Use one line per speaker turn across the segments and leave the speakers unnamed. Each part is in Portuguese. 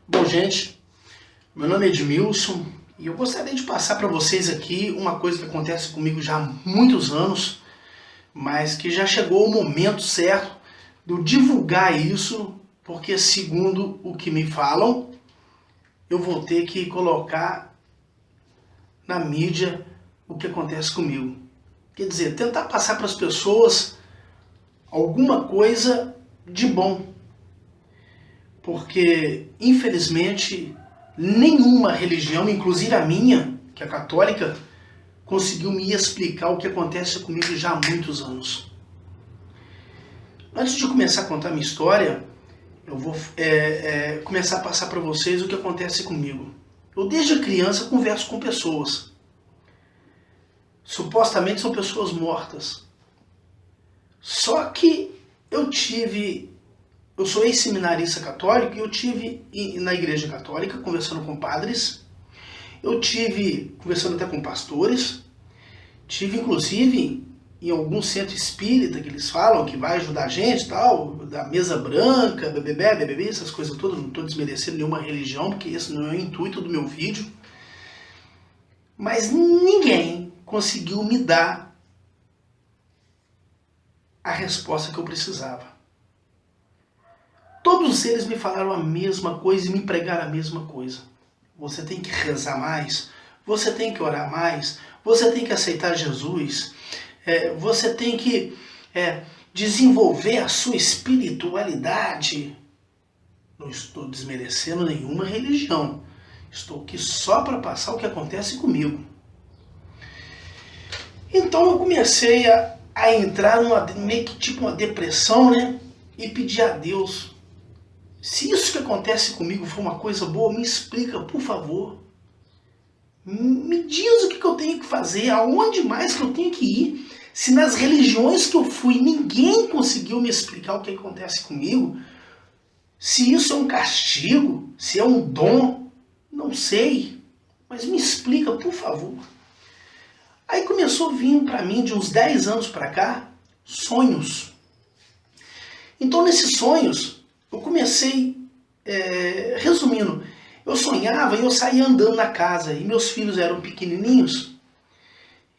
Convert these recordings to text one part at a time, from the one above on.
Bom, gente, meu nome é Edmilson e eu gostaria de passar para vocês aqui uma coisa que acontece comigo já há muitos anos, mas que já chegou o momento certo de eu divulgar isso, porque segundo o que me falam, eu vou ter que colocar na mídia o que acontece comigo. Quer dizer, tentar passar para as pessoas alguma coisa de bom. Porque, infelizmente, nenhuma religião, inclusive a minha, que é católica, conseguiu me explicar o que acontece comigo já há muitos anos. Antes de começar a contar minha história, eu vou começar a passar para vocês o que acontece comigo. Eu, desde criança, converso com pessoas. Supostamente são pessoas mortas. Só que eu sou ex-seminarista católico e eu tive na igreja católica conversando com padres, eu tive conversando até com pastores, tive inclusive em algum centro espírita que eles falam que vai ajudar a gente, tal, da mesa branca, BBB, essas coisas todas. Não estou desmerecendo nenhuma religião, porque esse não é o intuito do meu vídeo. Mas ninguém conseguiu me dar a resposta que eu precisava. Todos eles me falaram a mesma coisa e me pregaram a mesma coisa. Você tem que rezar mais, você tem que orar mais, você tem que aceitar Jesus, você tem que desenvolver a sua espiritualidade. Não estou desmerecendo nenhuma religião. Estou aqui só para passar o que acontece comigo. Então eu comecei a entrar meio que tipo uma depressão, né? E pedir a Deus: se isso que acontece comigo for uma coisa boa, me explica, por favor. Me diz o que eu tenho que fazer, aonde mais que eu tenho que ir. Se nas religiões que eu fui ninguém conseguiu me explicar o que acontece comigo, se isso é um castigo, se é um dom, não sei. Mas me explica, por favor. Aí começou a vir para mim, de uns 10 anos para cá, sonhos. Então nesses sonhos, eu comecei, resumindo, eu sonhava e eu saía andando na casa, e meus filhos eram pequenininhos,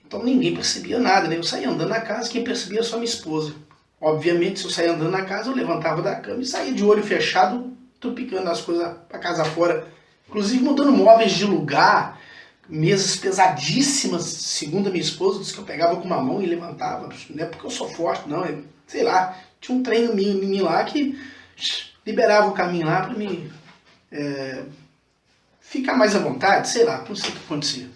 então ninguém percebia nada, né? Eu saía andando na casa, quem percebia era só minha esposa. Obviamente, se eu saía andando na casa, eu levantava da cama e saía de olho fechado, tropicando as coisas para casa fora, inclusive mudando móveis de lugar, mesas pesadíssimas, segundo a minha esposa, disse que eu pegava com uma mão e levantava, não é porque eu sou forte, não, sei lá, tinha um treino em mim lá que liberava o caminho lá para mim ficar mais à vontade, sei lá, não sei o que acontecia.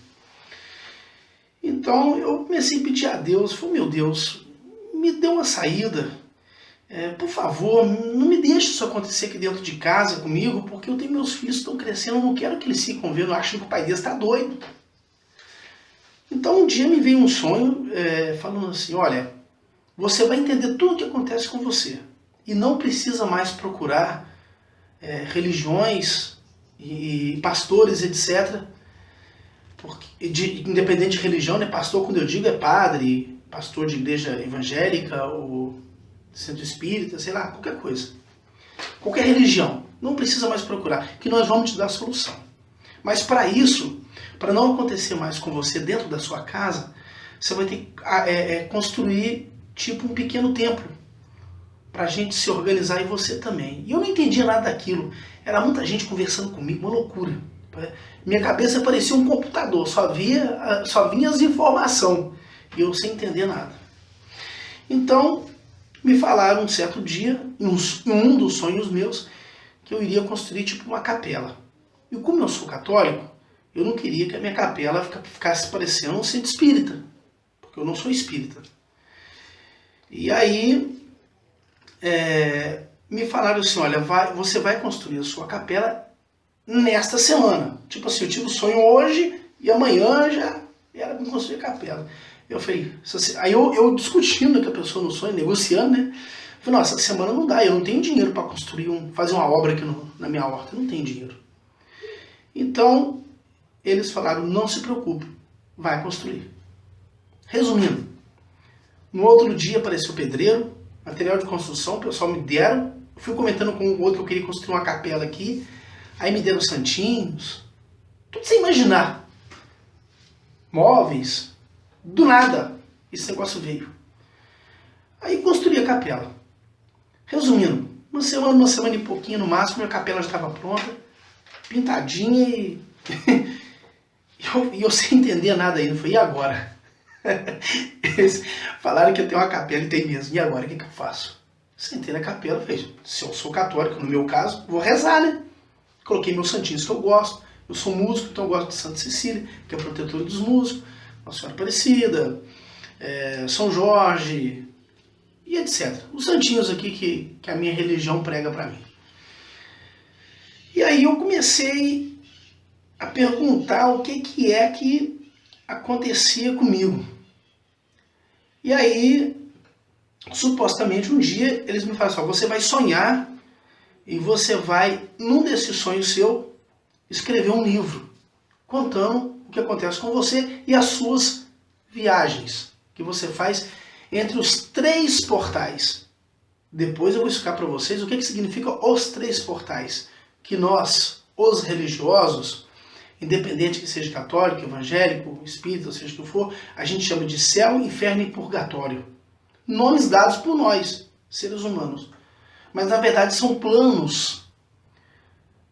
Então eu comecei a pedir a Deus, falei: meu Deus, me dê uma saída, por favor, não me deixe isso acontecer aqui dentro de casa comigo, porque eu tenho meus filhos que estão crescendo, eu não quero que eles ficam vendo, achando que o pai deles está doido. Então um dia me veio um sonho falando assim: olha, você vai entender tudo o que acontece com você e não precisa mais procurar religiões e pastores, etc. Porque, independente de religião, né? Pastor, quando eu digo, é padre, pastor de igreja evangélica ou centro espírita, sei lá, qualquer coisa. Qualquer religião. Não precisa mais procurar, que nós vamos te dar a solução. Mas para isso, para não acontecer mais com você dentro da sua casa, você vai ter que construir tipo um pequeno templo para a gente se organizar, e você também. E eu não entendia nada daquilo. Era muita gente conversando comigo, uma loucura. Minha cabeça parecia um computador, só vinha as informações. E eu sem entender nada. Então, me falaram um certo dia, em um dos sonhos meus, que eu iria construir tipo uma capela. E como eu sou católico, eu não queria que a minha capela ficasse parecendo um centro espírita. Porque eu não sou espírita. E aí me falaram assim: olha, você vai construir a sua capela nesta semana. Tipo assim, eu tive o sonho hoje e amanhã já era para construir a capela. Eu falei, aí eu discutindo com a pessoa no sonho, negociando, né? Eu falei: nossa, essa semana não dá, eu não tenho dinheiro para fazer uma obra aqui na minha horta, eu não tenho dinheiro. Então, eles falaram: não se preocupe, vai construir. Resumindo, no outro dia apareceu o pedreiro, material de construção, o pessoal me deram, eu fui comentando com o outro que eu queria construir uma capela aqui. Aí me deram santinhos, tudo sem imaginar. Móveis, do nada, esse negócio veio. Aí construí a capela. Resumindo, uma semana e pouquinho no máximo, a capela já estava pronta, pintadinha e eu sem entender nada ainda. Falei, e agora? Eles falaram que eu tenho uma capela e tem mesmo. E agora, o que eu faço? Sentei na capela e falei, se eu sou católico, no meu caso, vou rezar, né? Coloquei meus santinhos que eu gosto. Eu sou músico, então eu gosto de Santa Cecília, que é a protetora dos músicos, Nossa Senhora Aparecida, São Jorge e etc. Os santinhos aqui que a minha religião prega para mim. E aí eu comecei a perguntar o que é que acontecia comigo. E aí, supostamente um dia, eles me falaram assim, você vai sonhar e você vai, num desses sonhos seu, escrever um livro contando o que acontece com você e as suas viagens que você faz entre os 3 portais. Depois eu vou explicar para vocês o que significa os 3 portais, que nós, os religiosos, independente que seja católico, evangélico, espírita, seja o que for, a gente chama de céu, inferno e purgatório. Nomes dados por nós, seres humanos. Mas na verdade são planos,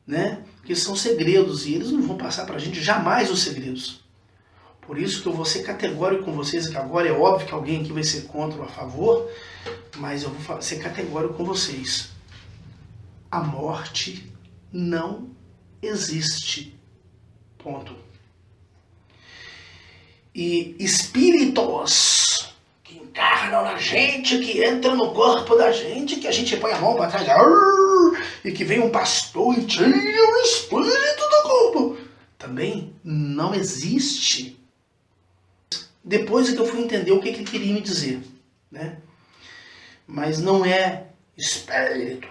né? Que são segredos e eles não vão passar para a gente jamais os segredos. Por isso que eu vou ser categórico com vocês, que agora é óbvio que alguém aqui vai ser contra ou a favor, mas eu vou ser categórico com vocês. A morte não existe. Ponto. E espíritos que encarnam na gente, que entram no corpo da gente, que a gente põe a mão para trás e que vem um pastor e tira o espírito do corpo, também não existe. Depois é que eu fui entender o que ele queria me dizer, né? Mas não é espírito.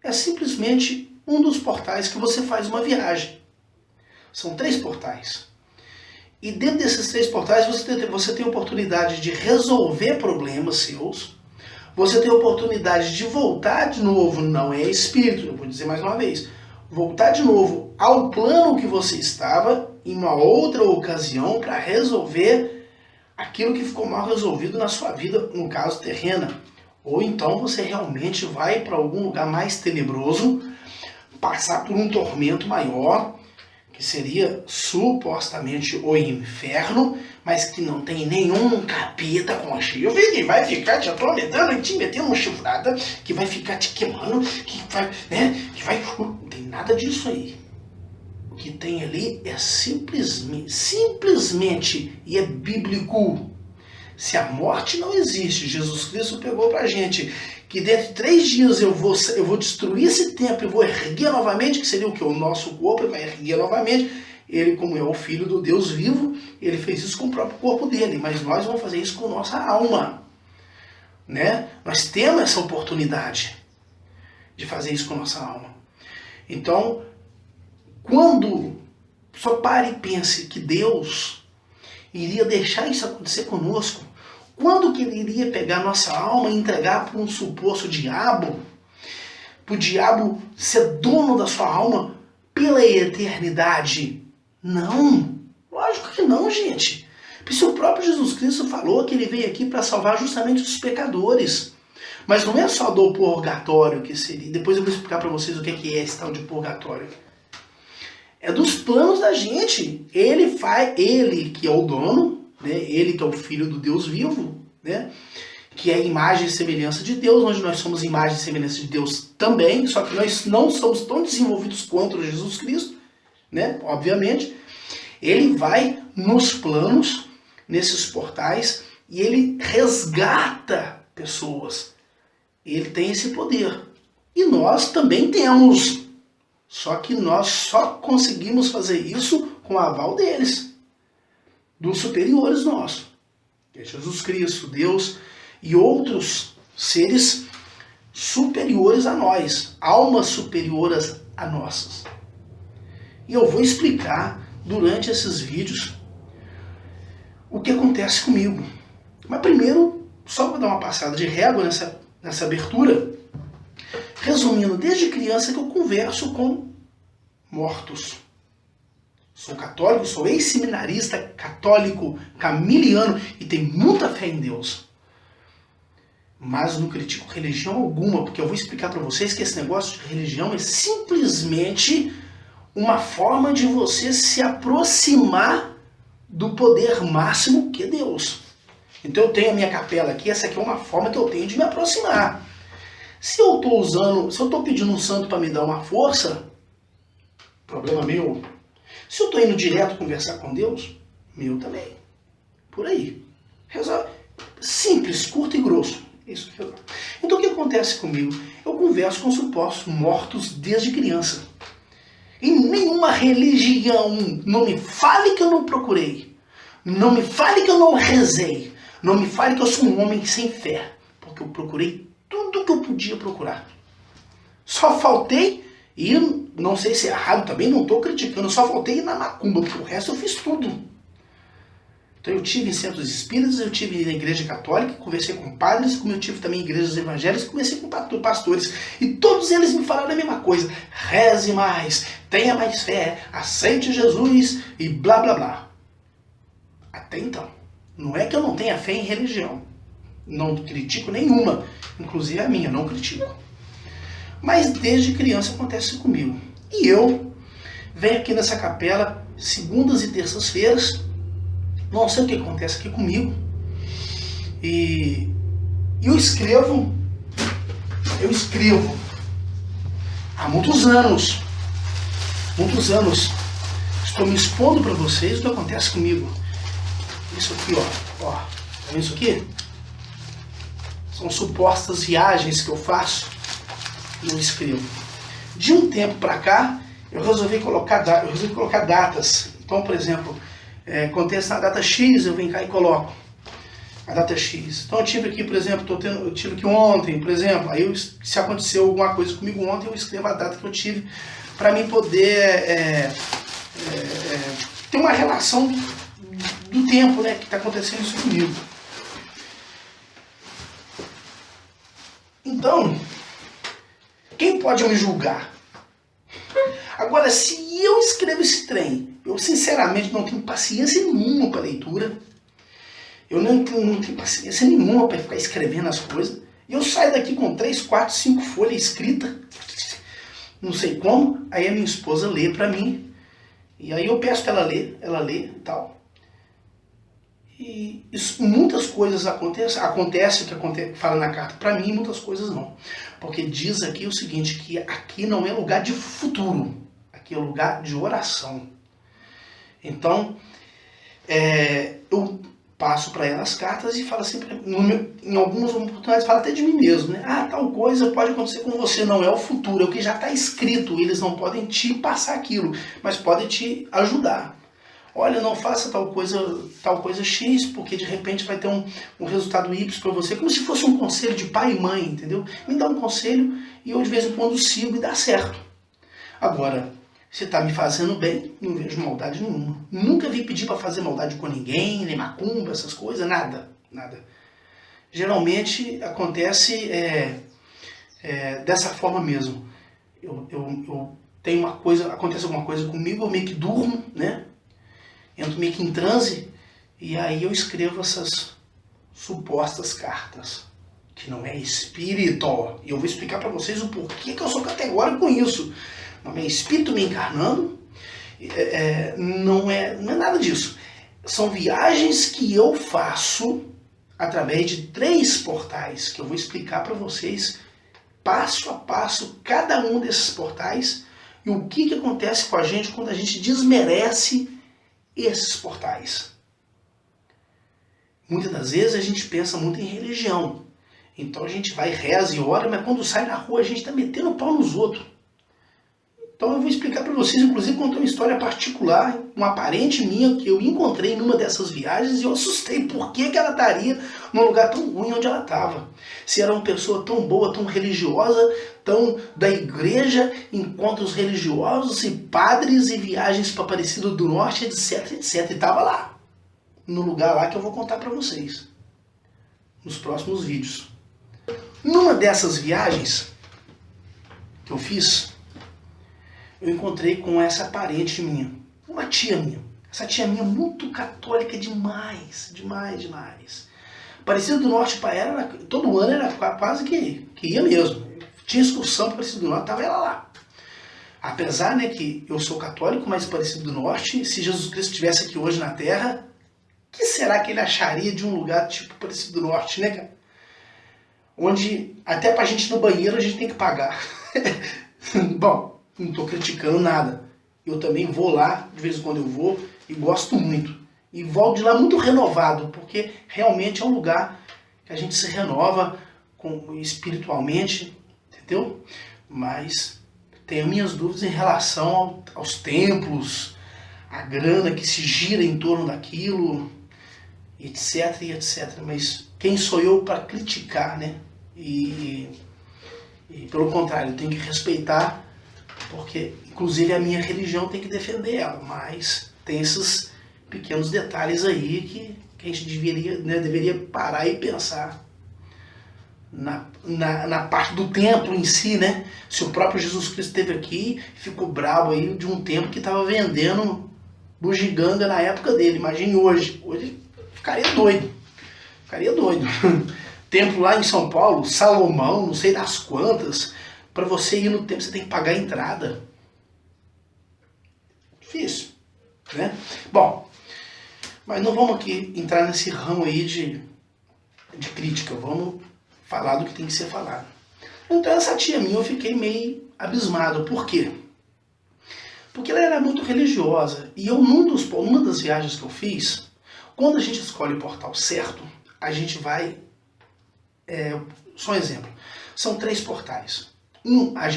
É simplesmente um dos portais que você faz uma viagem. São 3 portais. E dentro desses 3 portais você tem a oportunidade de resolver problemas seus. Você tem a oportunidade de voltar de novo, não é espírito, eu vou dizer mais uma vez. Voltar de novo ao plano que você estava em uma outra ocasião para resolver aquilo que ficou mal resolvido na sua vida, no caso terrena. Ou então você realmente vai para algum lugar mais tenebroso, passar por um tormento maior, que seria supostamente o inferno, mas que não tem nenhum capeta com chifre, que vai ficar te atormentando e te metendo uma chifrada, que vai ficar te queimando, que vai, né, que vai... Não tem nada disso aí. O que tem ali é simplesmente, e é bíblico, se a morte não existe, Jesus Cristo pegou pra gente que dentro de 3 dias eu vou destruir esse templo e vou erguer novamente, que seria o que? O nosso corpo, ele vai erguer novamente. Ele, como é o Filho do Deus vivo, ele fez isso com o próprio corpo dele, mas nós vamos fazer isso com nossa alma, né? Nós temos essa oportunidade de fazer isso com nossa alma. Então, quando só pare e pense que Deus iria deixar isso acontecer conosco, quando que ele iria pegar nossa alma e entregar para um suposto diabo, para o diabo ser dono da sua alma pela eternidade? Não, lógico que não, gente. Porque o próprio Jesus Cristo falou que ele veio aqui para salvar justamente os pecadores. Mas não é só do purgatório que seria. Depois eu vou explicar para vocês o que é esse tal de purgatório. É dos planos da gente. Ele que é o dono, né? Ele que é o Filho do Deus vivo, né? Que é a imagem e semelhança de Deus, onde nós somos imagem e semelhança de Deus também, só que nós não somos tão desenvolvidos quanto Jesus Cristo, né? Obviamente. Ele vai nos planos, nesses portais, e ele resgata pessoas. Ele tem esse poder. E nós também temos. Só que nós só conseguimos fazer isso com o aval deles, dos superiores nossos. Que é Jesus Cristo, Deus e outros seres superiores a nós, almas superiores a nossas. E eu vou explicar durante esses vídeos o que acontece comigo. Mas primeiro, só para dar uma passada de régua nessa abertura, resumindo, desde criança que eu converso com mortos. Sou católico, sou ex-seminarista católico, camiliano e tenho muita fé em Deus. Mas não critico religião alguma, porque eu vou explicar para vocês que esse negócio de religião é simplesmente uma forma de você se aproximar do poder máximo que é Deus. Então eu tenho a minha capela aqui, essa aqui é uma forma que eu tenho de me aproximar. Se eu estou pedindo um santo para me dar uma força, problema meu. Se eu estou indo direto conversar com Deus, meu também. Por aí. Resolve. Simples, curto e grosso. Isso que eu... Então o que acontece comigo? Eu converso com supostos mortos desde criança. Em nenhuma religião, não me fale que eu não procurei. Não me fale que eu não rezei. Não me fale que eu sou um homem sem fé. Porque eu procurei tudo que eu podia procurar. Só faltei, e não sei se é errado também, não estou criticando, só faltei ir na macumba, porque o resto eu fiz tudo. Então eu tive em centros espíritas, eu tive na igreja católica, conversei com padres, como eu tive também em igrejas evangélicas, conversei com pastores. E todos eles me falaram a mesma coisa. Reze mais, tenha mais fé, aceite Jesus e blá blá blá. Até então. Não é que eu não tenha fé em religião. Não critico nenhuma. Inclusive a minha, não critico. Mas desde criança acontece comigo. E eu venho aqui nessa capela, segundas e terças-feiras, não sei o que acontece aqui comigo. E eu escrevo há muitos anos. Estou me expondo para vocês o que acontece comigo. Isso aqui, ó. Tá vendo isso aqui? São supostas viagens que eu faço e eu escrevo. De um tempo para cá, eu resolvi colocar datas. Então, por exemplo, acontece na data X, eu venho cá e coloco a data X. Então eu tive aqui, por exemplo, eu tive aqui ontem, por exemplo, aí se aconteceu alguma coisa comigo ontem, eu escrevo a data que eu tive para mim poder ter uma relação do tempo, né, que está acontecendo isso comigo. Então, quem pode me julgar? Agora, se eu escrevo esse trem, eu sinceramente não tenho paciência nenhuma para leitura, eu não tenho paciência nenhuma para ficar escrevendo as coisas, e eu saio daqui com 3, 4, 5 folhas escritas, não sei como, aí a minha esposa lê para mim, e aí eu peço para ela lê e tal. E muitas coisas acontece o que fala na carta para mim, muitas coisas não. Porque diz aqui o seguinte, que aqui não é lugar de futuro, aqui é lugar de oração. Então, eu passo para ela as cartas e falo assim, em algumas oportunidades falo até de mim mesmo, né? Ah, tal coisa pode acontecer com você, não é o futuro, é o que já está escrito, eles não podem te passar aquilo, mas podem te ajudar. Olha, não faça tal coisa X, porque de repente vai ter um resultado Y para você, como se fosse um conselho de pai e mãe, entendeu? Me dá um conselho e eu de vez em quando sigo e dá certo. Agora, se está me fazendo bem, não vejo maldade nenhuma. Nunca vi pedir para fazer maldade com ninguém, nem macumba, essas coisas, nada. Geralmente acontece dessa forma mesmo. Eu tenho uma coisa, acontece alguma coisa comigo, eu meio que durmo, né? Entro meio que em transe, e aí eu escrevo essas supostas cartas, que não é espírito. E eu vou explicar para vocês o porquê que eu sou categórico com isso. Não é espírito me encarnando, não é nada disso. São viagens que eu faço através de 3 portais, que eu vou explicar para vocês, passo a passo, cada um desses portais, e o que acontece com a gente quando a gente desmerece esses portais. Muitas das vezes a gente pensa muito em religião. Então a gente vai, reza e ora, mas quando sai na rua a gente está metendo o pau nos outros. Então eu vou explicar para vocês, inclusive contar uma história particular, uma parente minha que eu encontrei numa dessas viagens e eu assustei. Por que ela estaria num lugar tão ruim onde ela estava? Se era uma pessoa tão boa, tão religiosa, tão da igreja, encontros religiosos e padres e viagens para Aparecida do Norte, etc, etc. E estava lá, no lugar lá que eu vou contar para vocês, nos próximos vídeos. Numa dessas viagens que eu fiz, eu encontrei com essa parente minha, uma tia minha. Essa tia minha muito católica demais, demais, demais. Aparecida do Norte para ela, todo ano era quase que ia mesmo. Tinha excursão para Aparecida do Norte, estava ela lá. Apesar, né, que eu sou católico, mas Aparecida do Norte, se Jesus Cristo estivesse aqui hoje na Terra, o que será que ele acharia de um lugar tipo Aparecida do Norte, né, cara? Onde até pra gente ir no banheiro a gente tem que pagar. Bom, não tô criticando nada. Eu também vou lá, de vez em quando eu vou, e gosto muito. E volto de lá muito renovado, porque realmente é um lugar que a gente se renova espiritualmente, entendeu? Mas tenho minhas dúvidas em relação aos templos, a grana que se gira em torno daquilo, etc, etc. Mas quem sou eu para criticar, né? E pelo contrário, eu tenho que respeitar, porque inclusive a minha religião tem que defender ela, mas tem esses pequenos detalhes aí que a gente deveria parar e pensar na parte do templo em si, né? Se o próprio Jesus Cristo esteve aqui, ficou bravo aí de um templo que estava vendendo bugiganga na época dele. Imagine hoje. Hoje ficaria doido. Ficaria doido. Templo lá em São Paulo, Salomão, não sei das quantas. Para você ir no templo você tem que pagar a entrada. Difícil, né? Bom, mas não vamos aqui entrar nesse ramo aí de crítica. Vamos falar do que tem que ser falado. Então essa tia minha eu fiquei meio abismado. Por quê? Porque ela era muito religiosa. E eu, numa das viagens que eu fiz, quando a gente escolhe o portal certo, a gente vai... só um exemplo. São 3 portais. Nós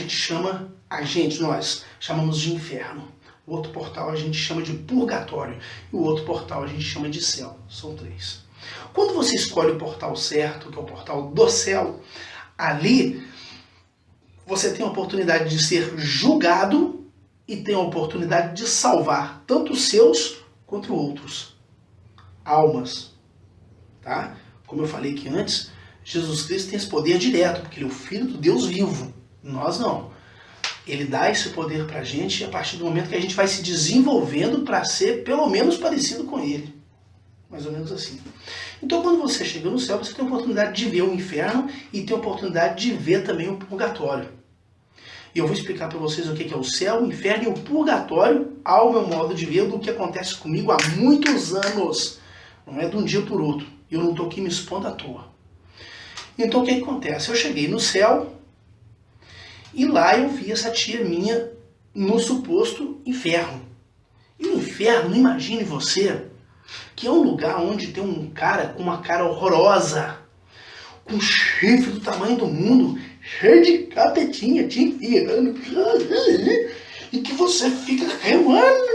chamamos de inferno. O outro portal a gente chama de purgatório. E o outro portal a gente chama de céu. São 3. Quando você escolhe o portal certo, que é o portal do céu, ali você tem a oportunidade de ser julgado e tem a oportunidade de salvar tanto os seus quanto outros. Almas. Tá? Como eu falei aqui antes, Jesus Cristo tem esse poder direto, porque ele é o Filho do Deus vivo. Nós não. Ele dá esse poder pra gente a partir do momento que a gente vai se desenvolvendo para ser pelo menos parecido com ele. Mais ou menos assim. Então quando você chega no céu, você tem a oportunidade de ver o inferno e tem a oportunidade de ver também o purgatório. E eu vou explicar para vocês o que é o céu, o inferno e o purgatório ao meu modo de ver do que acontece comigo há muitos anos. Não é de um dia por outro. Eu não estou aqui me expondo à toa. Então o que acontece? Eu cheguei no céu e lá eu vi essa tia minha no suposto inferno. E o inferno, imagine você, que é um lugar onde tem um cara com uma cara horrorosa, com chifre do tamanho do mundo, cheio de capetinha te enfiando, e que você fica remando.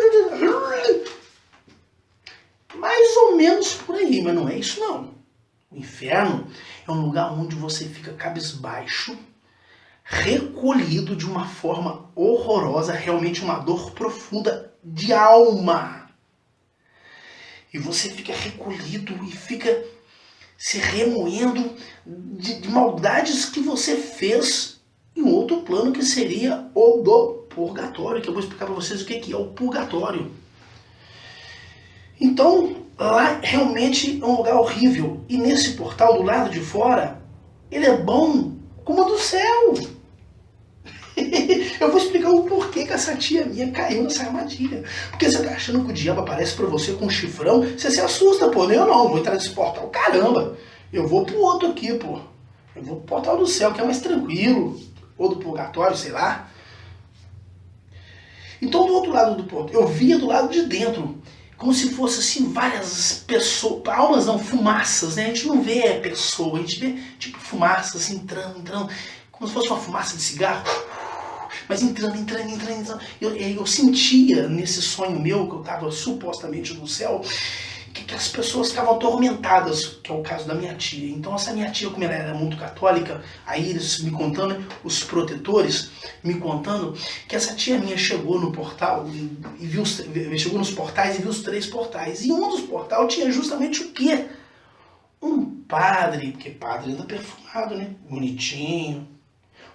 Mais ou menos por aí, mas não é isso não. O inferno é um lugar onde você fica cabisbaixo, recolhido de uma forma horrorosa, realmente uma dor profunda de alma. E você fica recolhido e fica se remoendo de maldades que você fez em outro plano, que seria o do purgatório, que eu vou explicar para vocês o que é o purgatório. Então, lá realmente é um lugar horrível. E nesse portal do lado de fora, ele é bom como o do céu. Eu vou explicar o porquê que essa tia minha caiu nessa armadilha. Porque você tá achando que o diabo aparece pra você com um chifrão, você se assusta, pô. Eu não, vou entrar nesse portal. Caramba, eu vou pro outro aqui, pô. Eu vou pro portal do céu, que é mais tranquilo. Ou do purgatório, sei lá. Então do outro lado do portal, eu via do lado de dentro, como se fosse assim várias pessoas, almas não, fumaças, né? A gente não vê pessoa, a gente vê tipo fumaças assim, entrando, como se fosse uma fumaça de cigarro, mas entrando. Eu sentia nesse sonho meu, que eu estava supostamente no céu, que as pessoas ficavam atormentadas, que é o caso da minha tia. Então essa minha tia, como ela era muito católica, aí eles me contando, os protetores me contando, que essa tia minha chegou no portal, e chegou nos portais e viu os 3 portais. E um dos portais tinha justamente o quê? Um padre, porque padre anda perfumado, né? Bonitinho.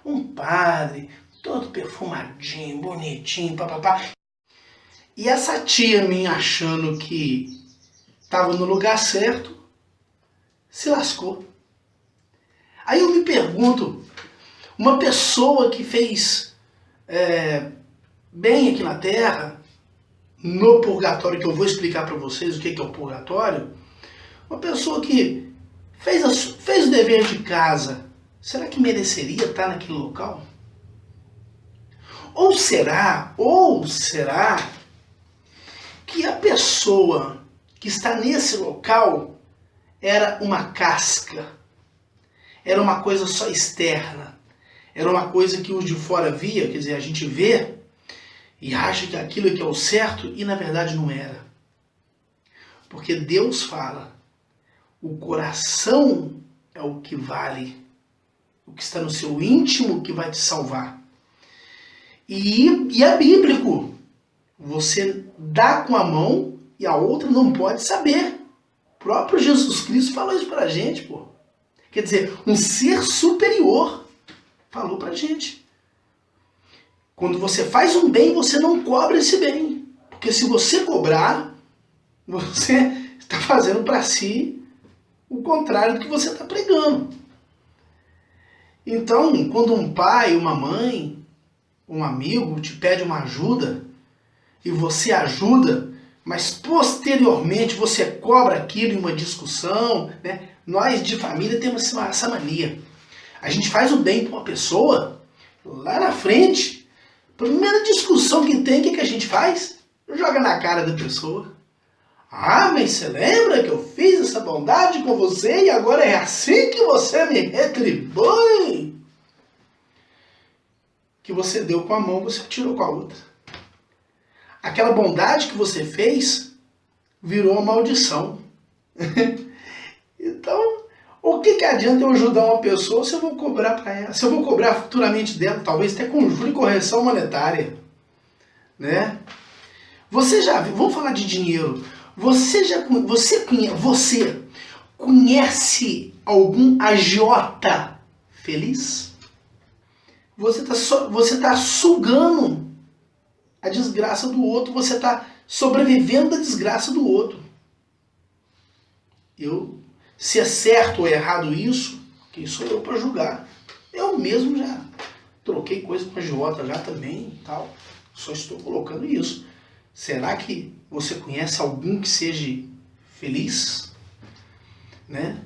Um padre, todo perfumadinho, bonitinho, papapá. E essa tia minha achando que estava no lugar certo, se lascou. Aí eu me pergunto, uma pessoa que fez bem aqui na Terra, no purgatório, que eu vou explicar para vocês o que é o purgatório, uma pessoa que fez o dever de casa, será que mereceria estar naquele local? Ou será que a pessoa que está nesse local era uma casca, era uma coisa só externa, era uma coisa que os de fora via, quer dizer, a gente vê e acha que aquilo que é o certo e na verdade não era. Porque Deus fala, o coração é o que vale, o que está no seu íntimo que vai te salvar. E é bíblico, você dá com a mão e a outra não pode saber. O próprio Jesus Cristo falou isso pra gente, pô. Quer dizer, um ser superior falou pra gente. Quando você faz um bem, você não cobra esse bem. Porque se você cobrar, você está fazendo para si o contrário do que você está pregando. Então, quando um pai, uma mãe, um amigo te pede uma ajuda, e você ajuda, mas posteriormente você cobra aquilo em uma discussão, né? Nós de família temos essa mania. A gente faz o bem para uma pessoa, lá na frente, primeira discussão que tem, o que a gente faz? Joga na cara da pessoa. Ah, mas você lembra que eu fiz essa bondade com você e agora é assim que você me retribui? Que você deu com a mão, você tirou com a outra. Aquela bondade que você fez virou uma maldição. Então, o que adianta eu ajudar uma pessoa se eu vou cobrar para ela? Se eu vou cobrar futuramente dela, talvez até com juros e correção monetária, né? Você já viu? Vamos falar de dinheiro. Você conhece algum agiota feliz? Você tá sugando a desgraça do outro. Você está sobrevivendo da desgraça do outro. Se é certo ou errado isso, quem sou eu para julgar? Eu mesmo já troquei coisa com agiota já também e tal. Só estou colocando isso. Será que você conhece algum que seja feliz? Né?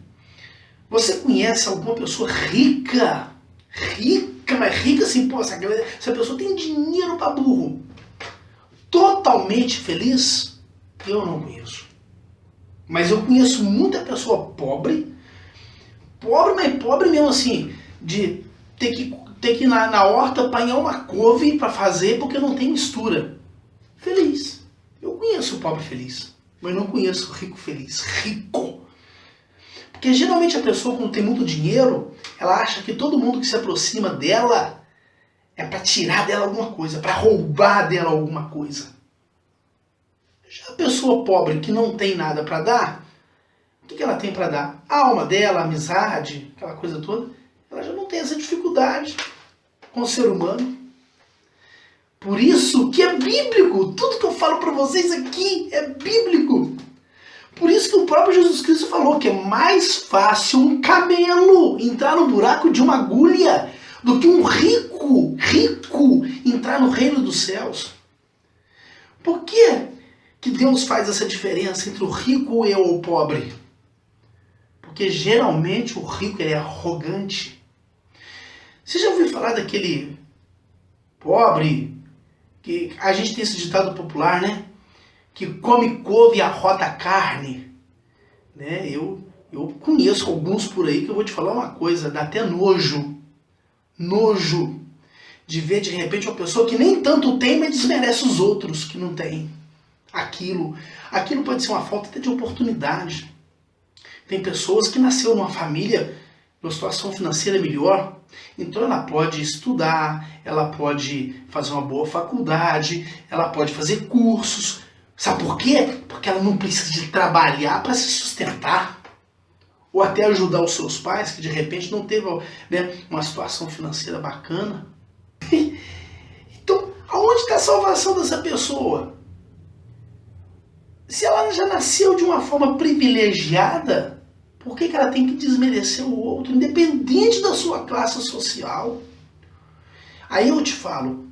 Você conhece alguma pessoa rica? Rica, mas rica assim, pô, essa pessoa tem dinheiro para burro. Totalmente feliz? Eu não conheço. Mas eu conheço muita pessoa pobre, mas pobre mesmo assim, de ter que ir na horta apanhar uma couve para fazer porque não tem mistura. Feliz. Eu conheço o pobre feliz, mas não conheço o rico feliz. Rico. Porque geralmente a pessoa, quando tem muito dinheiro, ela acha que todo mundo que se aproxima dela é para tirar dela alguma coisa, para roubar dela alguma coisa. Já a pessoa pobre que não tem nada para dar, o que ela tem para dar? A alma dela, a amizade, aquela coisa toda, ela já não tem essa dificuldade com o ser humano. Por isso que é bíblico. Tudo que eu falo para vocês aqui é bíblico. Por isso que o próprio Jesus Cristo falou que é mais fácil um camelo entrar no buraco de uma agulha do que um rico entrar no reino dos céus. Por que Deus faz essa diferença entre o rico e o pobre? Porque geralmente o rico ele é arrogante. Você já ouviu falar daquele pobre, que a gente tem esse ditado popular, né? Que come couve e arrota carne. Né? Eu conheço alguns por aí que eu vou te falar uma coisa, dá até nojo. Nojo de ver de repente uma pessoa que nem tanto tem, mas desmerece os outros que não têm aquilo. Aquilo pode ser uma falta até de oportunidade. Tem pessoas que nasceram numa família, numa situação financeira melhor, então ela pode estudar, ela pode fazer uma boa faculdade, ela pode fazer cursos. Sabe por quê? Porque ela não precisa de trabalhar para se sustentar. Ou até ajudar os seus pais, que de repente não teve, né, uma situação financeira bacana. Aonde está a salvação dessa pessoa? Se ela já nasceu de uma forma privilegiada, por que ela tem que desmerecer o outro, independente da sua classe social? Aí eu te falo,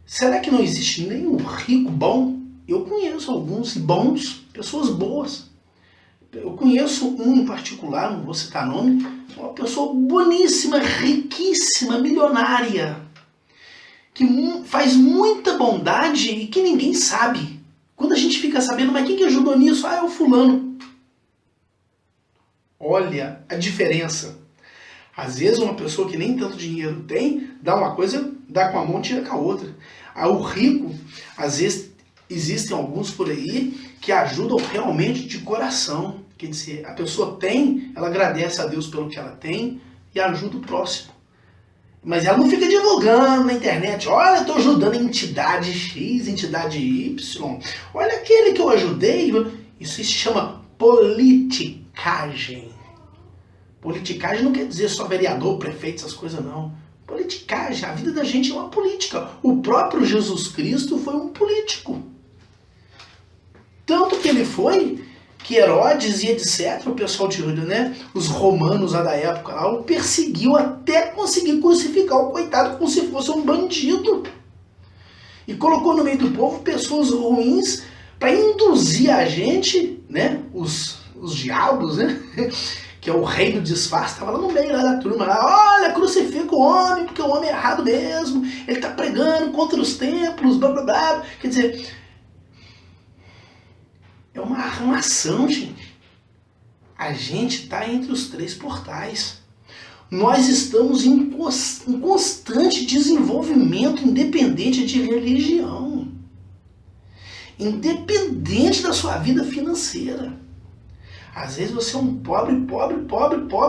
será que não existe nenhum rico bom? Eu conheço alguns bons, pessoas boas. Eu conheço um em particular, não vou citar nome, uma pessoa boníssima, riquíssima, milionária, que faz muita bondade e que ninguém sabe. Quando a gente fica sabendo, mas quem que ajudou nisso? Ah, é o fulano. Olha a diferença. Às vezes uma pessoa que nem tanto dinheiro tem, dá uma coisa, dá com a mão e tira com a outra. O rico, às vezes existem alguns por aí que ajudam realmente de coração. Quer dizer, a pessoa tem, ela agradece a Deus pelo que ela tem e ajuda o próximo. Mas ela não fica divulgando na internet, olha, eu estou ajudando a entidade X, entidade Y, olha aquele que eu ajudei. Isso se chama politicagem. Politicagem não quer dizer só vereador, prefeito, essas coisas não. Politicagem, a vida da gente é uma política. O próprio Jesus Cristo foi um político. Tanto que ele foi que Herodes e etc., o pessoal de Judá, né, os romanos lá da época, lá, o perseguiu até conseguir crucificar o coitado como se fosse um bandido. E colocou no meio do povo pessoas ruins para induzir a gente, né, os diabos, né, que é o rei do disfarce, estava lá no meio lá da turma, lá, olha, crucifica o homem, porque o homem é errado mesmo, ele está pregando contra os templos, blá blá blá. Quer dizer, é uma armação, gente. A gente está entre os três portais. Nós estamos em constante desenvolvimento, independente de religião. Independente da sua vida financeira. Às vezes você é um pobre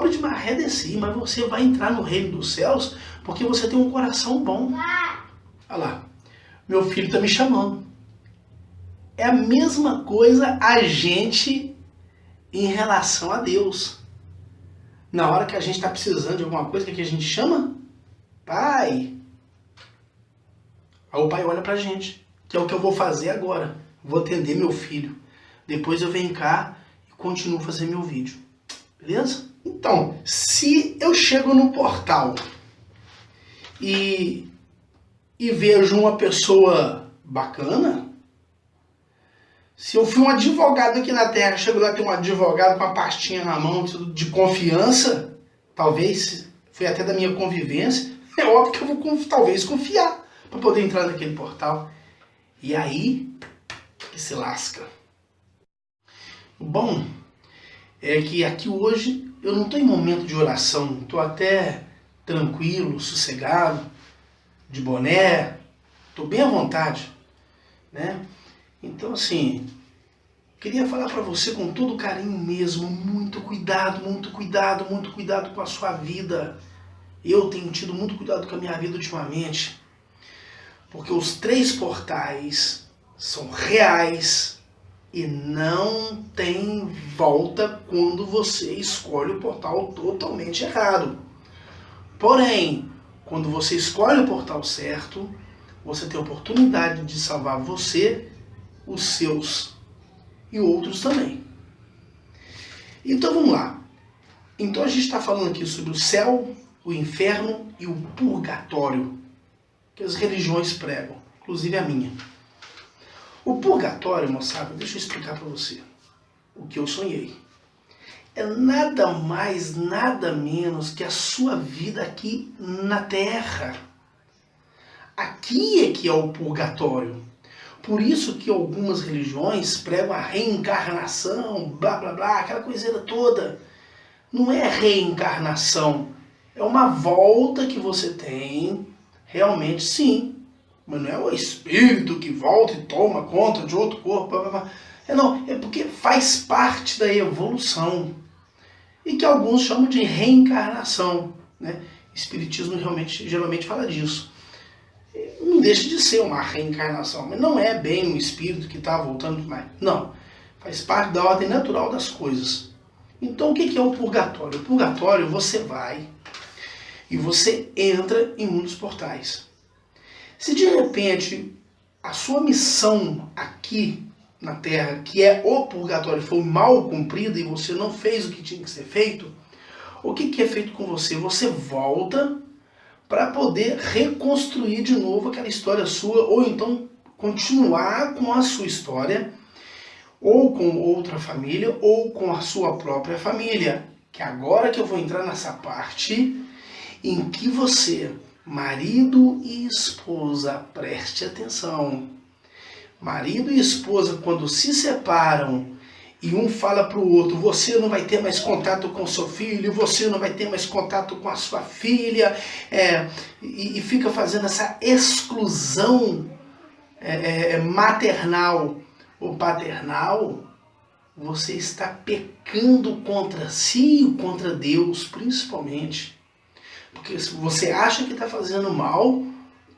de maré descer, mas você vai entrar no reino dos céus porque você tem um coração bom. Olha lá, meu filho está me chamando. É a mesma coisa a gente em relação a Deus. Na hora que a gente está precisando de alguma coisa, o que a gente chama? Pai. Aí o pai olha pra gente, que é o que eu vou fazer agora. Vou atender meu filho. Depois eu venho cá e continuo a fazer meu vídeo. Beleza? Então, se eu chego no portal e vejo uma pessoa bacana, se eu fui um advogado aqui na Terra, chego lá, tem um advogado com a pastinha na mão, de confiança, talvez foi até da minha convivência, é óbvio que eu vou talvez confiar para poder entrar naquele portal. E aí que se lasca. O bom é que aqui hoje eu não estou em momento de oração, estou até tranquilo, sossegado, de boné, estou bem à vontade, né? Então, assim, queria falar para você com todo carinho mesmo, muito cuidado com a sua vida. Eu tenho tido muito cuidado com a minha vida ultimamente, porque os três portais são reais e não tem volta quando você escolhe o portal totalmente errado. Porém, quando você escolhe o portal certo, você tem a oportunidade de salvar você, os seus e outros também. Então vamos lá. Então a gente está falando aqui sobre o céu, o inferno e o purgatório, que as religiões pregam, inclusive a minha. O purgatório, moçada, deixa eu explicar para você o que eu sonhei. É nada mais, nada menos que a sua vida aqui na Terra. Aqui é que é o purgatório. Por isso que algumas religiões pregam a reencarnação, blá blá blá, aquela coiseira toda. Não é reencarnação, é uma volta que você tem, realmente sim. Mas não é o espírito que volta e toma conta de outro corpo, blá blá blá. Não, é porque faz parte da evolução. E que alguns chamam de reencarnação, né? Espiritismo geralmente fala disso. Não deixa de ser uma reencarnação, mas não é bem um espírito que está voltando mais. Não, faz parte da ordem natural das coisas. Então o que é o purgatório? O purgatório você vai e você entra em um dos portais. Se de repente a sua missão aqui na Terra, que é o purgatório, foi mal cumprida e você não fez o que tinha que ser feito, o que é feito com você? Você volta para poder reconstruir de novo aquela história sua, ou então continuar com a sua história, ou com outra família, ou com a sua própria família. Que agora que eu vou entrar nessa parte em que você, marido e esposa, preste atenção. Marido e esposa, quando se separam e um fala para o outro, você não vai ter mais contato com seu filho, você não vai ter mais contato com a sua filha, e fica fazendo essa exclusão maternal ou paternal, você está pecando contra si e contra Deus, principalmente. Porque você acha que está fazendo mal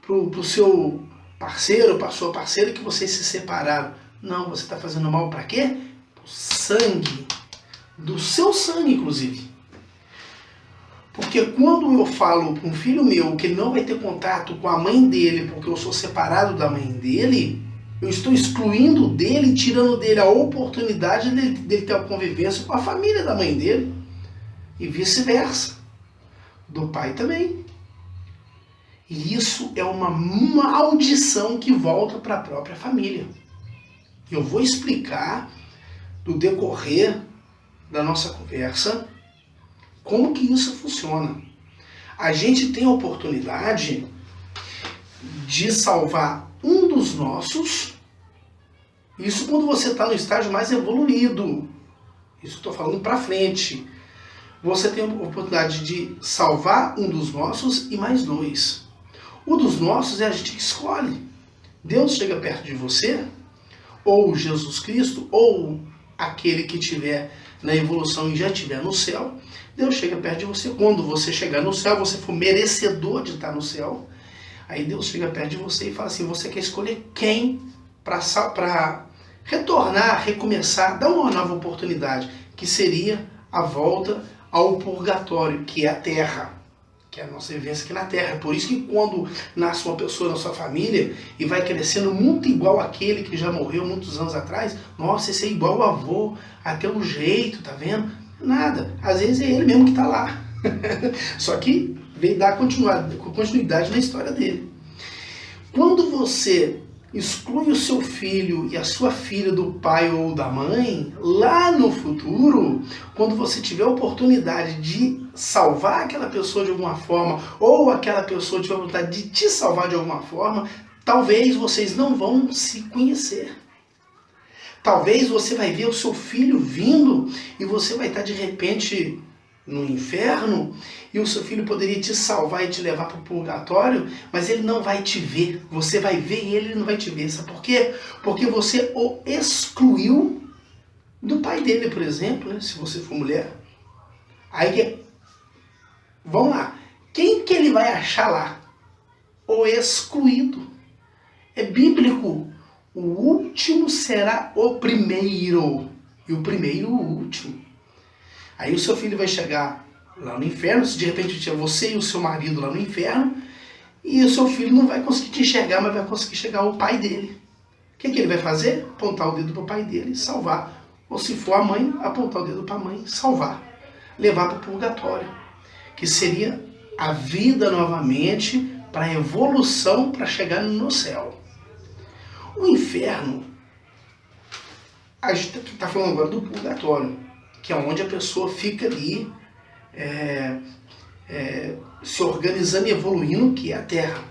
para o seu parceiro, para a sua parceira, que vocês se separaram. Não, você está fazendo mal para quê? Para o sangue. Do seu sangue, inclusive. Porque quando eu falo para um filho meu que ele não vai ter contato com a mãe dele, porque eu sou separado da mãe dele, eu estou excluindo dele, tirando dele a oportunidade dele ter a convivência com a família da mãe dele. E vice-versa. Do pai também. E isso é uma maldição que volta para a própria família. Eu vou explicar, no decorrer da nossa conversa, como que isso funciona. A gente tem a oportunidade de salvar um dos nossos, isso quando você está no estágio mais evoluído. Isso estou falando para frente. Você tem a oportunidade de salvar um dos nossos e mais dois. O dos nossos é a gente que escolhe. Deus chega perto de você, ou Jesus Cristo, ou aquele que estiver na evolução e já estiver no céu. Deus chega perto de você. Quando você chegar no céu, você for merecedor de estar no céu. Aí Deus chega perto de você e fala assim, você quer escolher quem para retornar, recomeçar, dar uma nova oportunidade, que seria a volta ao purgatório, que é a Terra, que é a nossa vivência aqui na Terra. Por isso que quando nasce uma pessoa na sua família e vai crescendo muito igual àquele que já morreu muitos anos atrás, nossa, esse é igual o avô, até o jeito, tá vendo? Nada, às vezes é ele mesmo que tá lá. Só que veio dar continuidade na história dele. Quando você exclui o seu filho e a sua filha do pai ou da mãe, lá no futuro, quando você tiver a oportunidade de salvar aquela pessoa de alguma forma, ou aquela pessoa tiver a vontade de te salvar de alguma forma, talvez vocês não vão se conhecer. Talvez você vai ver o seu filho vindo e você vai estar de repente no inferno, e o seu filho poderia te salvar e te levar para o purgatório, mas ele não vai te ver. Você vai ver e ele não vai te ver. Sabe por quê? Porque você o excluiu do pai dele, por exemplo, né? Se você for mulher. Aí, vamos lá. Quem que ele vai achar lá? O excluído. É bíblico. O último será o primeiro. E o primeiro o último. Aí o seu filho vai chegar lá no inferno, se de repente tiver você e o seu marido lá no inferno, e o seu filho não vai conseguir te enxergar, mas vai conseguir chegar ao pai dele. O que ele vai fazer? Apontar o dedo para o pai dele e salvar. Ou se for a mãe, apontar o dedo para a mãe e salvar. Levar para o purgatório. Que seria a vida novamente para a evolução para chegar no céu. O inferno, a gente está falando agora do purgatório, que é onde a pessoa fica ali se organizando e evoluindo, que é a Terra.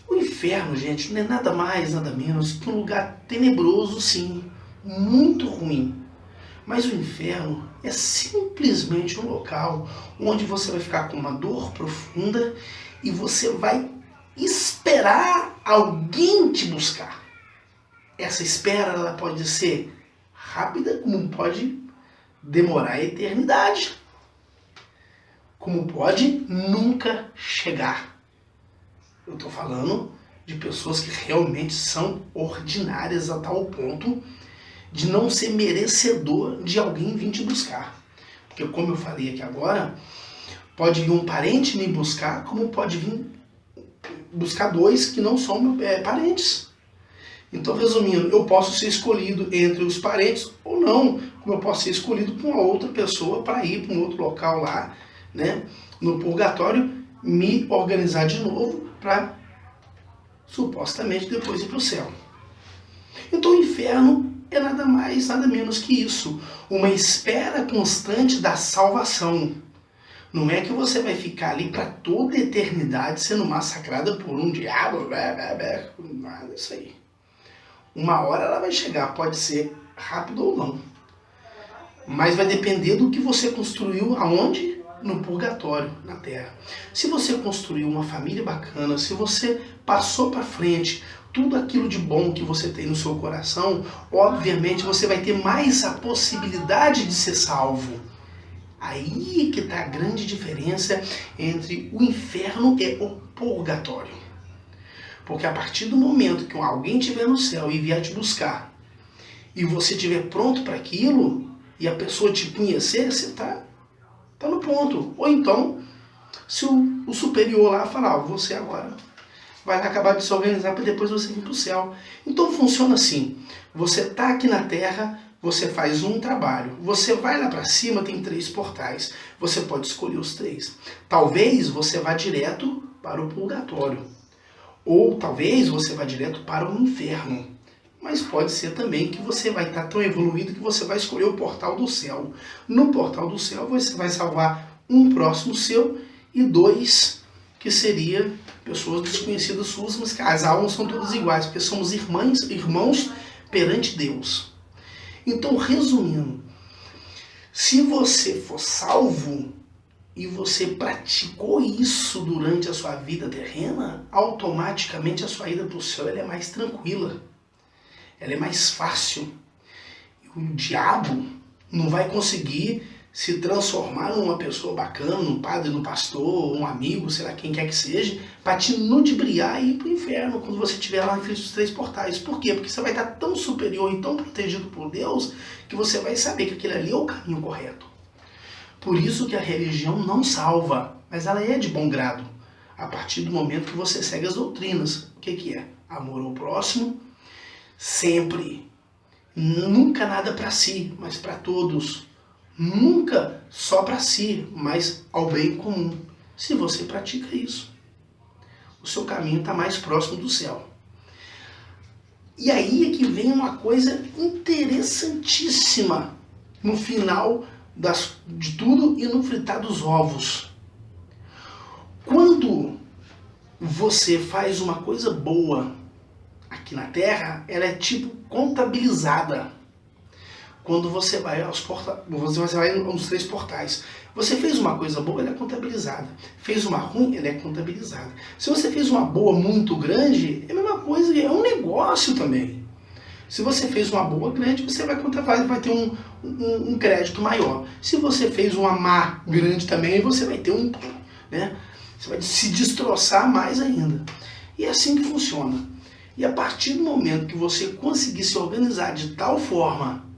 O inferno, gente, não é nada mais, nada menos que um lugar tenebroso, sim, muito ruim. Mas o inferno é simplesmente um local onde você vai ficar com uma dor profunda e você vai esperar alguém te buscar. Essa espera, ela pode ser rápida, como pode demorar a eternidade, como pode nunca chegar. Eu estou falando de pessoas que realmente são ordinárias a tal ponto de não ser merecedor de alguém vir te buscar. Porque como eu falei aqui agora, pode vir um parente me buscar, como pode vir buscar dois que não são parentes. Então, resumindo, eu posso ser escolhido entre os parentes ou não, como eu posso ser escolhido por uma outra pessoa para ir para um outro local lá, né, no purgatório, me organizar de novo para supostamente depois ir para o céu. Então, o inferno é nada mais, nada menos que isso, uma espera constante da salvação. Não é que você vai ficar ali para toda a eternidade sendo massacrada por um diabo, nada disso aí. Uma hora ela vai chegar, pode ser rápido ou não. Mas vai depender do que você construiu aonde? No purgatório, na terra. Se você construiu uma família bacana, se você passou para frente tudo aquilo de bom que você tem no seu coração, obviamente você vai ter mais a possibilidade de ser salvo. Aí que está a grande diferença entre o inferno e o purgatório. Porque a partir do momento que alguém estiver no céu e vier te buscar, e você estiver pronto para aquilo, e a pessoa te conhecer, você está no ponto. Ou então, se o superior lá falar, você agora vai acabar de se organizar para depois você vir para o céu. Então funciona assim, você está aqui na terra, você faz um trabalho, você vai lá para cima, tem 3 portais, você pode escolher os 3. Talvez você vá direto para o purgatório. Ou talvez você vá direto para o inferno. Mas pode ser também que você vai estar tão evoluído que você vai escolher o portal do céu. No portal do céu você vai salvar um próximo seu e 2 que seria pessoas desconhecidas suas, mas que as almas são todas iguais, porque somos irmãos perante Deus. Então, resumindo, se você for salvo, e você praticou isso durante a sua vida terrena, automaticamente a sua ida para o céu ela é mais tranquila, ela é mais fácil. O diabo não vai conseguir se transformar numa pessoa bacana, num padre, num pastor, um amigo, sei lá, quem quer que seja, para te ludibriar e ir para o inferno quando você estiver lá em frente dos 3 portais. Por quê? Porque você vai estar tão superior e tão protegido por Deus que você vai saber que aquele ali é o caminho correto. Por isso que a religião não salva, mas ela é de bom grado, a partir do momento que você segue as doutrinas. O que é? Amor ao próximo, sempre. Nunca nada para si, mas para todos. Nunca só para si, mas ao bem comum. Se você pratica isso, o seu caminho está mais próximo do céu. E aí é que vem uma coisa interessantíssima no final de tudo e no fritar dos ovos. Quando você faz uma coisa boa aqui na Terra, ela é tipo contabilizada. Quando você vai você vai nos 3 portais. Você fez uma coisa boa, ela é contabilizada. Fez uma ruim, ela é contabilizada. Se você fez uma boa muito grande, é a mesma coisa, é um negócio também. Se você fez uma boa grande, você vai ter um crédito maior. Se você fez uma má grande também, você vai ter né? Você vai se destroçar mais ainda. E é assim que funciona. E a partir do momento que você conseguir se organizar de tal forma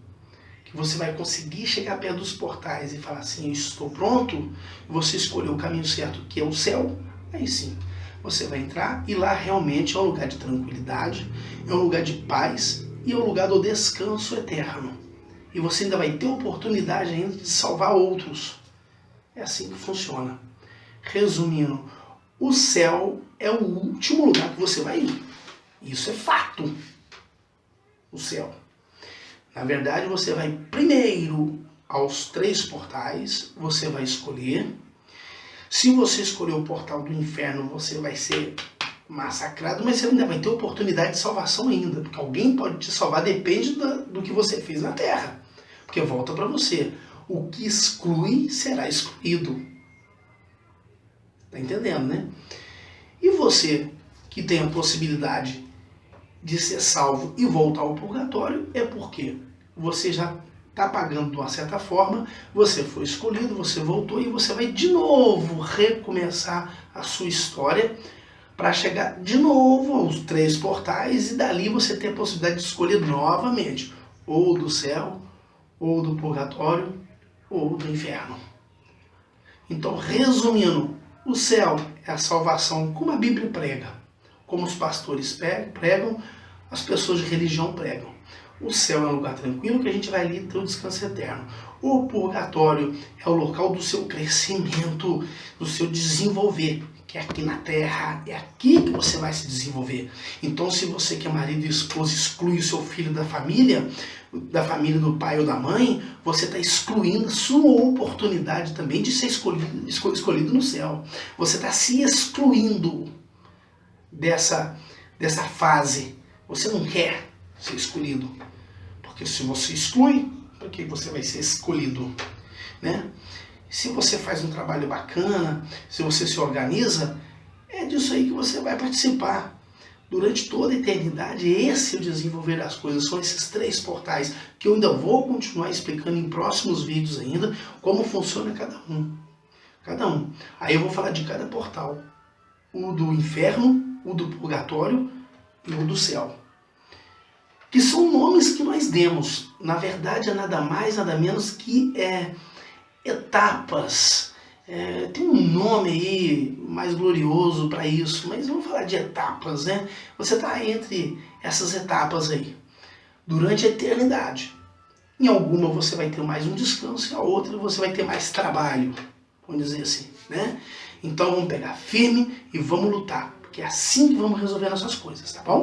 que você vai conseguir chegar perto dos portais e falar assim, eu estou pronto, você escolheu o caminho certo, que é o céu, aí sim, você vai entrar e lá realmente é um lugar de tranquilidade, é um lugar de paz e é um lugar do descanso eterno. E você ainda vai ter oportunidade ainda de salvar outros. É assim que funciona. Resumindo, o céu é o último lugar que você vai ir. Isso é fato. O céu. Na verdade, você vai primeiro aos 3 portais, você vai escolher. Se você escolher o portal do inferno, você vai ser massacrado, mas você ainda vai ter oportunidade de salvação ainda, porque alguém pode te salvar, depende do que você fez na Terra, porque volta para você. O que exclui será excluído. Tá entendendo, né? E você que tem a possibilidade de ser salvo e voltar ao purgatório, é porque você já está pagando de uma certa forma, você foi escolhido, você voltou e você vai de novo recomeçar a sua história para chegar de novo aos 3 portais e dali você ter a possibilidade de escolher novamente, ou do céu, ou do purgatório, ou do inferno. Então, resumindo, o céu é a salvação como a Bíblia prega. como os pastores pregam, as pessoas de religião pregam. O céu é um lugar tranquilo que a gente vai ali ter o descanso eterno. O purgatório é o local do seu crescimento, do seu desenvolver, que é aqui na terra, é aqui que você vai se desenvolver. Então, se você que é marido e esposa exclui o seu filho da família do pai ou da mãe, você está excluindo a sua oportunidade também de ser escolhido no céu. Você está se excluindo dessa fase. Você não quer ser escolhido. Porque se você exclui, por que você vai ser escolhido? Né? Se você faz um trabalho bacana, se você se organiza, é disso aí que você vai participar. Durante toda a eternidade, esse é o desenvolver das coisas. São esses 3 portais que eu ainda vou continuar explicando em próximos vídeos ainda, como funciona cada um. Cada um. Aí eu vou falar de cada portal. O do inferno, o do purgatório e o do céu. Que são nomes que nós demos. Na verdade, é nada mais, nada menos que etapas. Tem um nome aí mais glorioso para isso, mas vamos falar de etapas, né? Você está entre essas etapas aí, durante a eternidade. Em alguma você vai ter mais um descanso, e a outra você vai ter mais trabalho, vamos dizer assim, né? Então vamos pegar firme e vamos lutar, porque é assim que vamos resolver nossas coisas, tá bom?